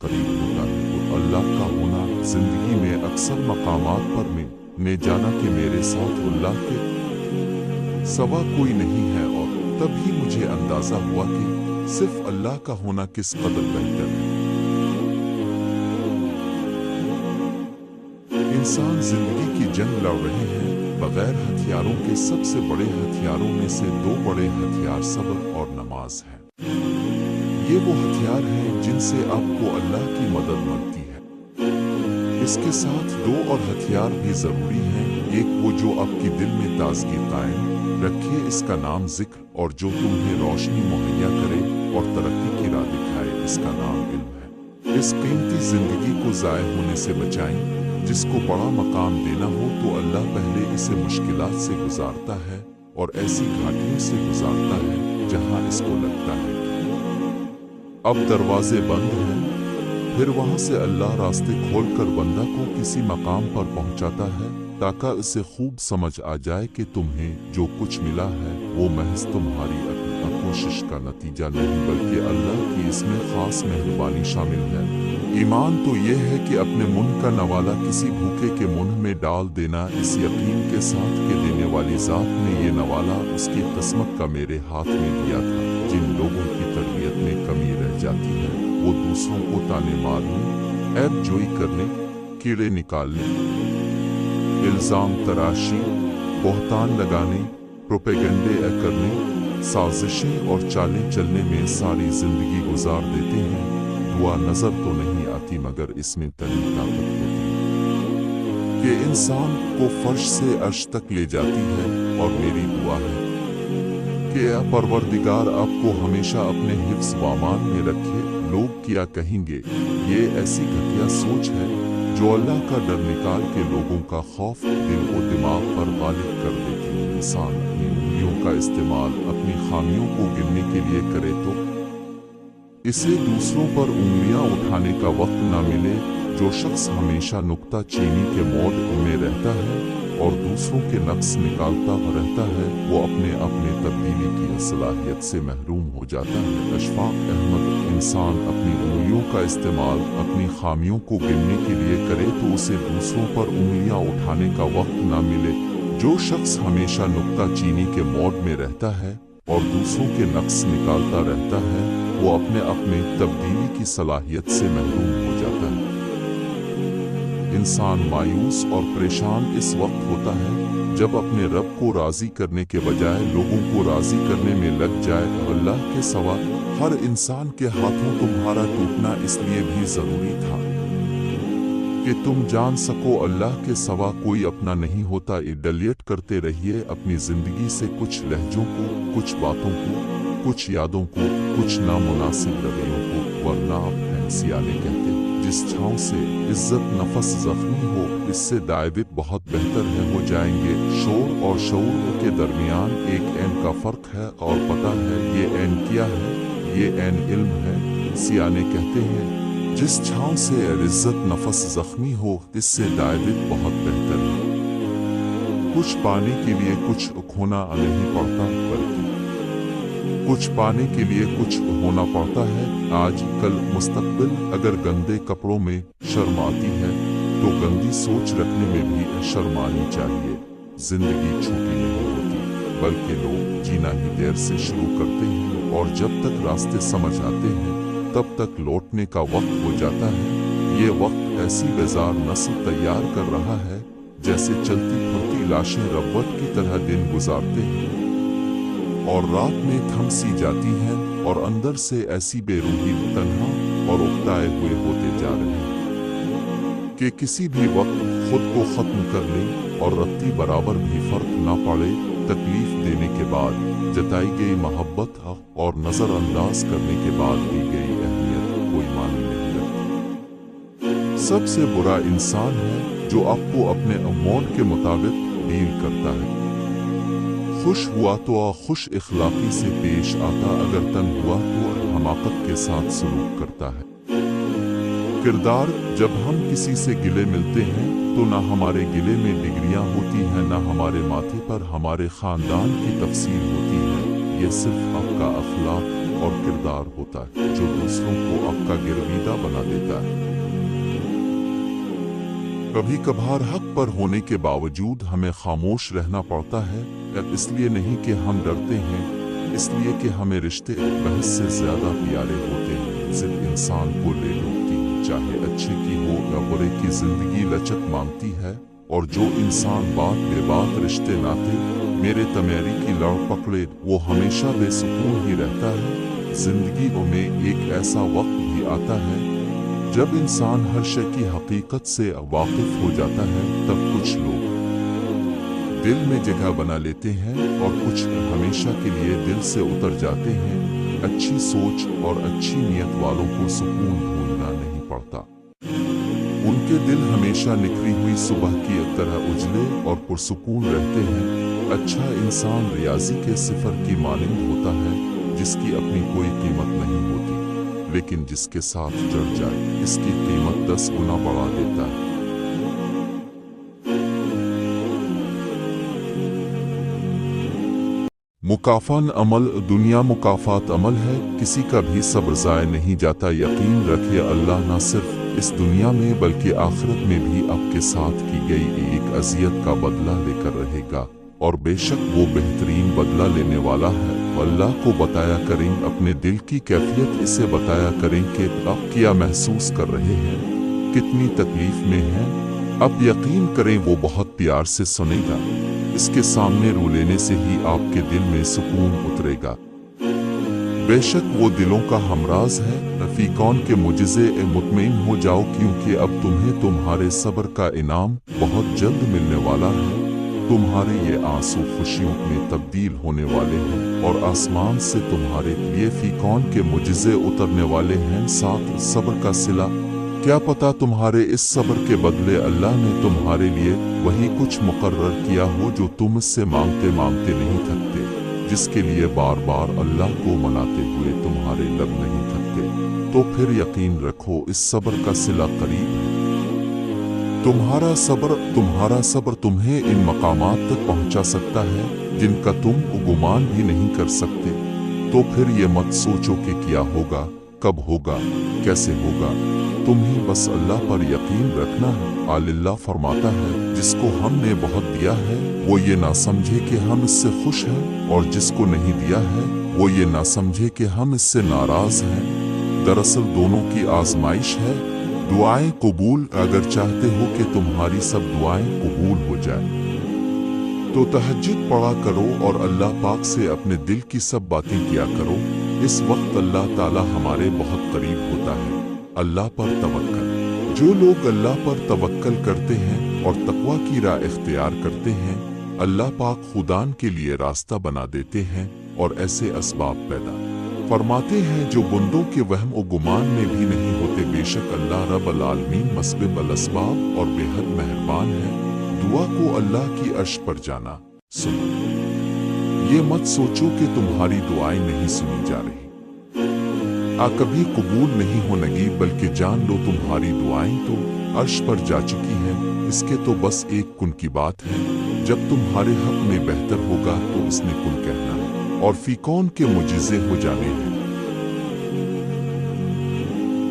करीब होता है। और अल्लाह का होना जिंदगी में अक्सर मकामात पर मैंने जाना कि मेरे साथ अल्लाह के सवा कोई नहीं है, और तभी मुझे अंदाजा हुआ कि सिर्फ अल्लाह का होना किस कदर बेहतर है। इंसान जिंदगी की जंग लड़ रहे हैं बगैर हथियारों के। सबसे बड़े हथियारों में से दो बड़े हथियार सब्र और नमाज है। ये वो हथियार हैं जिनसे आपको अल्लाह की मदद मिलती है। इसके साथ दो और हथियार भी जरूरी हैं। एक वो जो आपके दिल में ताजगी कायम रखे, इसका नाम जिक्र, और जो तुम्हें रोशनी मुहैया करे और तरक्की की राह दिखाए, इसका नाम इल्म है। इस कीमती जिंदगी को जाया होने से बचाएं। जिसको बड़ा मकाम देना हो तो अल्लाह पहले इसे मुश्किलात से गुजारता है और ऐसी घाटियों से गुजारता है जहां इसको लगता है अब दरवाजे बंद हैं। फिर वहां से अल्लाह रास्ते खोलकर बंदा को किसी मकाम पर पहुंचाता है ताकि इसे खूब समझ आ जाए कि तुम्हें जो कुछ मिला है वो महज तुम्हारी अपनी कोशिश का नतीजा नहीं, बल्कि अल्लाह की इसमें खास मेहरबानी शामिल है। ईमान तो ये है कि अपने मुंह का नवाला किसी भूखे के मुंह में डाल देना, इस यकीन के साथ कि देने वाली ज़ात ने ये नवाला उसकी किस्मत का मेरे हाथ में दिया था। जिन लोगों की तरबियत में कमी रह जाती है वो दूसरों को ताने मारने, ऐब जोई करने, कीड़े निकालने, इल्ज़ाम तराशी, बोहतान लगाने, प्रोपेगेंडे करने, साजिशें और चालें चलने में सारी जिंदगी गुजार देते हैं। दुआ नजर तो नहीं आती मगर इसमें तनी ताकत होती है कि इंसान को फर्श से अर्श तक ले जाती है। और मेरी दुआ है कि या परवरदिगार आपको हमेशा अपने हिफ्ज़ व अमान में रखे। लोग क्या कहेंगे, ये ऐसी घटिया सोच है जो अल्लाह का डर निकाल के लोगों का खौफ दिल और दिमाग पर गालिब कर देती है। इंसान अपनी उंगलियों का इस्तेमाल अपनी खामियों को गिनने के लिए करे तो इसे दूसरों पर उंगलियां उठाने का वक्त न मिले। जो शख्स हमेशा नुक्ता चीनी के मोड में रहता है और दूसरों के नक्स निकालता रहता है वो अपने अपने तब्दीली की सलाहियत से महरूम हो जाता है। अशफाक अहमद, इंसान अपनी उंगलियों का इस्तेमाल अपनी खामियों को गिनने के लिए करे तो उसे दूसरों पर उंगलियां उठाने का वक्त न मिले। जो शख्स हमेशा नुक्ता चीनी के मोड में रहता है और दूसरों के नक्स निकालता रहता है वो अपने अपने तब्दीली की सलाहियत से महरूम हो जाता है। इंसान मायूस और परेशान इस वक्त होता है जब अपने रब को राजी करने के बजाय लोगों को राजी करने में लग जाए। अल्लाह के सिवा हर इंसान के हाथों तुम्हारा टूटना इसलिए भी जरूरी था कि तुम जान सको अल्लाह के सिवा कोई अपना नहीं होता। डिलीट करते रहिए अपनी जिंदगी से कुछ लहजों को, कुछ बातों को, कुछ यादों को, कुछ नामुनासिब रवैयों को, वरना आप सियाने कहते जिस छांव से इज्जत नफस जख्मी हो इससे दायवित बहुत बेहतर है हो जाएंगे। शोर और शऊर के दरमियान एक एन का फर्क है और पता है ये एन क्या है, ये एन इल्म है। सियाने कहते हैं जिस छांव से इज्जत नफस जख्मी हो इससे दायवित बहुत बेहतर है। कुछ पाने के लिए कुछ खोना नहीं पड़ता, बल्कि कुछ पाने के लिए कुछ होना पड़ता है। आज कल मुस्तकबिल अगर गंदे कपड़ों में शर्म आती है तो गंदी सोच रखने में भी शर्म आनी चाहिए। जिंदगी छोटी नहीं होती बल्कि लोग जीना ही देर से शुरू करते हैं और जब तक रास्ते समझ आते हैं तब तक लौटने का वक्त हो जाता है। ये वक्त ऐसी बेजार नस्ल तैयार कर रहा है जैसे चलती फिरती लाशें रबट की तरह दिन गुजारते हैं और रात में थम सी जाती हैं और अंदर से ऐसी बेरूही तन्हा और उकताए हुए होते जा रहे हैं कि किसी भी वक्त खुद को खत्म कर लें और रत्ती बराबर भी फर्क ना पड़े। तकलीफ देने के बाद जताई गई मोहब्बत और नजरअंदाज करने के बाद दी गई अहमियत कोई मानी नहीं रखती। सबसे बुरा इंसान है जो आपको अपने अमौन के मुताबिक डील करता है। खुश हुआ तो खुश इखलाकी से पेश आता, अगर तंग हुआ तो हमाकत के साथ सलूक करता है। किरदार जब हम किसी से गिले मिलते हैं तो ना हमारे गिले में डिग्रियां होती हैं, ना हमारे माथे पर हमारे खानदान की तफसील होती है। ये सिर्फ आपका अखलाक और किरदार होता है जो दूसरों को आपका गिरवीदा बना देता है। कभी कभार हक पर होने के बावजूद हमें खामोश रहना पड़ता है, इसलिए नहीं कि हम डरते हैं, इसलिए कि हमें रिश्ते बहस से ज्यादा प्यारे होते हैं। जिद इंसान को ले लूटती है, चाहे अच्छे की हो या बुरे की, जिंदगी लचक मांगती है। और जो इंसान बात बेबात रिश्ते नाते मेरे तमेरी की लड़ पकड़े, वो हमेशा बेसुकून ही रहता है। जिंदगी में एक ऐसा वक्त भी आता है जब इंसान हर शय की हकीकत से वाकिफ हो जाता है। तब कुछ लोग दिल में जगह बना लेते हैं और कुछ हमेशा के लिए दिल से उतर जाते हैं। अच्छी सोच और अच्छी नीयत वालों को सुकून ढूंढना नहीं पड़ता। उनके दिल हमेशा निखरी हुई सुबह की तरह उजले और पुरसुकून रहते हैं। अच्छा इंसान रियाजी के सिफर की मानिंद होता है, जिसकी अपनी कोई कीमत नहीं होती, लेकिन जिसके साथ जड़ जाए इसकी कीमत 10 गुना बढ़ा देता है। मुकाफान अमल दुनिया मुकाफात अमल है, किसी का भी सब्र ज़ाय नहीं जाता। यकीन रखिए अल्लाह न सिर्फ इस दुनिया में बल्कि आखिरत में भी आपके साथ की गई एक अजियत का बदला लेकर रहेगा, और बेशक वो बेहतरीन बदला लेने वाला है। अल्लाह को बताया करें अपने दिल की कैफियत, इसे बताया करें कि आप क्या महसूस कर रहे हैं, कितनी तकलीफ में हैं। अब यकीन करें वो बहुत प्यार से सुनेगा। इसके सामने रो लेने से ही आपके दिल में सुकून उतरेगा। बेशक वो दिलों का हमराज है। रफीकौन के मुजिज़े मुतमईन हो जाओ, क्योंकि अब तुम्हें तुम्हारे सब्र का इनाम बहुत जल्द मिलने वाला है। तुम्हारे ये आंसू खुशियों में तब्दील होने वाले हैं और आसमान से तुम्हारे लिए फीकौन के मुजिज़े उतरने वाले हैं, साथ सब्र का सिला। क्या पता तुम्हारे इस सब्र के बदले अल्लाह ने तुम्हारे लिए वही कुछ मुकर्रर किया हो जो तुम इससे मांगते मांगते नहीं थकते, जिसके लिए बार बार अल्लाह को मनाते हुए तुम्हारे लब नहीं थकते। तो फिर यकीन रखो इस सब्र का सिला करीब है। तुम्हारा सब्र तुम्हें इन मकामात तक पहुंचा सकता है जिनका तुम गुमान भी नहीं कर सकते। तो फिर ये मत सोचो कि क्या होगा, कब होगा, कैसे होगा। तुम्हें बस अल्लाह पर यकीन रखना है। अल्लाह फरमाता है, जिसको हमने बहुत दिया है वो ये ना समझे कि हम इससे खुश हैं, और जिसको नहीं दिया है वो ये ना समझे कि हम इससे नाराज हैं। दरअसल दोनों की आजमाइश है। दुआएं कबूल, अगर चाहते हो कि तुम्हारी सब दुआएं कबूल हो जाए तो तहज्जुद पढ़ा करो और अल्लाह पाक से अपने दिल की सब बातें किया करो। इस वक्त अल्लाह ताला हमारे बहुत करीब होता है। अल्लाह पर तवक्कल। जो लोग अल्लाह पर तवक्कल करते हैं और तकवा की राह इख्तियार करते हैं, अल्लाह पाक खुदान के लिए रास्ता बना देते हैं और ऐसे असबाब पैदा फरमाते हैं जो बंदों के वहम और गुमान में भी नहीं होते। बेशक अल्लाह रब्बुल आलमीन मस्बिब अल असबाब और बेहद मेहरबान है। दुआ को अल्लाह की अर्श पर जाना। सुनो, ये मत सोचो कि तुम्हारी दुआएं नहीं सुनी जा रही, कभी कबूल नहीं होंगी, बल्कि जान लो तुम्हारी दुआएं तो अर्श पर जा चुकी हैं। इसके तो बस एक कुन की बात है। जब तुम्हारे हक में बेहतर होगा तो इसने कुन कहना है और फीकौन के मुजिज़े हो जाने हैं।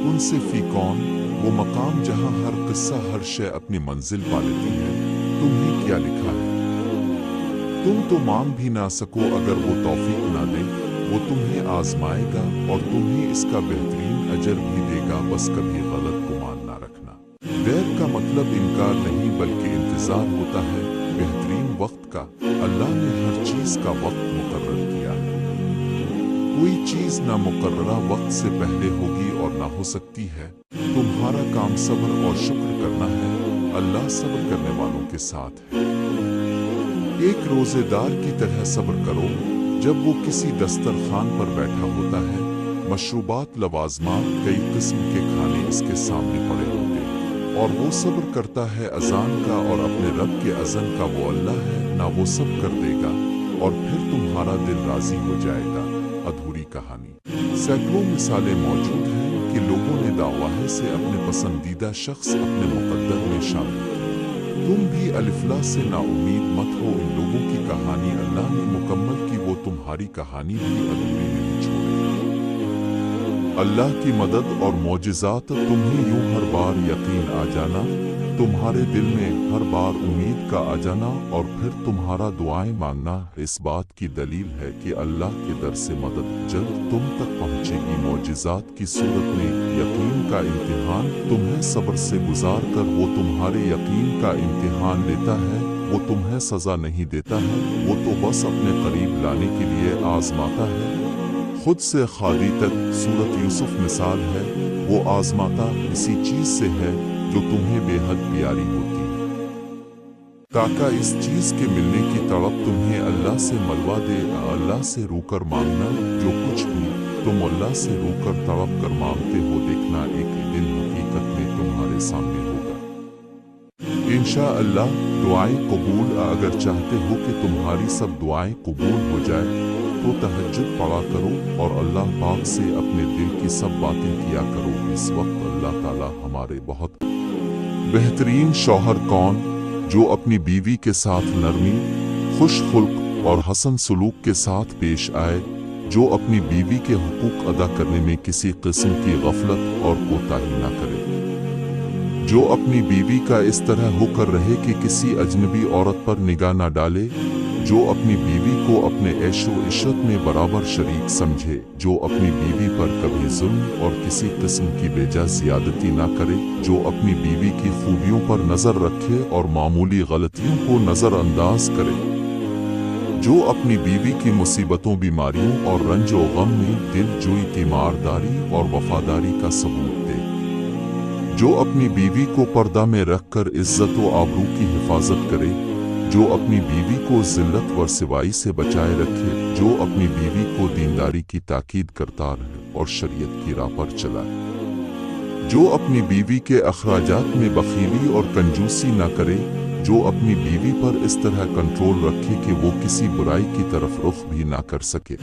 उनसे फीकौन वो मकाम जहां हर किस्सा हर शय अपनी मंजिल पा लेती है। तुम्हें क्या लिखा है? तुम तो मांग भी ना सको, अगर वो तौफीक ना दे वो तुम्हें आजमाएगा और तुम्हें इसका बेहतरीन अजर भी देगा। बस कभी गलत गुमान ना रखना। देर का मतलब इनकार नहीं बल्कि इंतजार होता है बेहतरीन वक्त का। अल्लाह ने हर चीज का वक्त मुकर्रर किया है। कोई चीज ना मुकर्ररा वक्त से पहले होगी और ना हो सकती है। तुम्हारा काम सब्र और शुक्र करना है। अल्लाह सब्र करने वालों के साथ है। एक रोजेदार की तरह सब्र करो जब वो किसी दस्तरखान पर बैठा होता है। मशरूबात लवाजमात कई किस्म के खाने इसके सामने पड़े होते हैं और वो सब्र करता है अजान का और अपने रब के अज़न का। वो अल्लाह है ना, वो सब कर देगा और फिर तुम्हारा दिल राजी हो जाएगा। अधूरी कहानी। सैकड़ों मिसालें मौजूद हैं कि लोगों ने दावाहे से अपने पसंदीदा शख्स अपने मुकद्दर में शामिल किया। तुम भी अलिफ्ला से नाउमीद मत हो। इन लोगों की कहानी अल्लाह ने मुकम्मल की, वो तुम्हारी कहानी भी अधूरी नहीं छोड़ेगा। अल्लाह की मदद और मोजिज़ात तुम्हें यूं हर बार यकीन आ जाना, तुम्हारे दिल में हर बार उम्मीद का आ जाना और फिर तुम्हारा दुआएं मांगना इस बात की दलील है कि अल्लाह के दर से मदद जल्द तुम तक पहुंचेगी। मोजिज़ात की सूरत में यकीन का इम्तिहान तुम्हें सब्र से गुजार कर वो तुम्हारे यकीन का इम्तिहान लेता है। वो तुम्हें सजा नहीं देता है, वो तो बस अपने करीब लाने के लिए आजमाता है। खुद से खादी तक सूरत यूसुफ मिसाल है, वो आजमाता इसी चीज से है जो तुम्हें बेहद प्यारी होती है, ताकि इस चीज के मिलने की तड़प तुम्हें अल्लाह से मलवा दे। अल्लाह से रूकर मांगना, जो कुछ भी तुम अल्लाह से रूकर तड़प कर मांगते हो, देखना एक दिन हकीकत में तुम्हारे सामने होगा। इंशाअल्लाह दुआएं कबूल। अगर चाहते हो कि तुम्हारी सब दुआएं कबूल हो जाए तो तहज्जुद पढ़ा करो और अल्लाह पाक से अपने दिल की सब बातें किया करो। इस वक्त अल्लाह ताला हमारे बहुत बेहतरीन शौहर कौन, जो अपनी बीवी के साथ नरमी, खुश खुल्क और हसन सलूक के साथ पेश आए, जो अपनी बीवी के हुकूक अदा करने में किसी किस्म की गफलत और कोताही ना करे, जो अपनी बीवी का इस तरह होकर रहे कि किसी अजनबी औरत पर निगाह ना डाले, जो अपनी बीवी को अपने ऐशो इशरत में बराबर शरीक समझे, जो अपनी बीवी पर कभी जुल्म और किसी किस्म की बेजा ज़ियादती ना करे, जो अपनी बीवी की खूबियों पर नज़र रखे और मामूली गलतियों को नज़रअंदाज करे, जो अपनी बीवी की मुसीबतों, बीमारियों और रंजो गम में दिलजोई, तीमारदारी और वफादारी का सबूत दे, जो अपनी बीवी को पर्दा में रखकर इज्जत व आबरू की हिफाजत करे, जो अपनी बीवी को जिल्लत व सिवाई से बचाए रखे, जो अपनी बीवी को दीनदारी की ताकीद करता रहे और शरीयत की राह पर चलाए, जो अपनी बीवी के अखराजात में बखीली और कंजूसी ना करे, जो अपनी बीवी पर इस तरह कंट्रोल रखे कि वो किसी बुराई की तरफ रुख भी ना कर सके।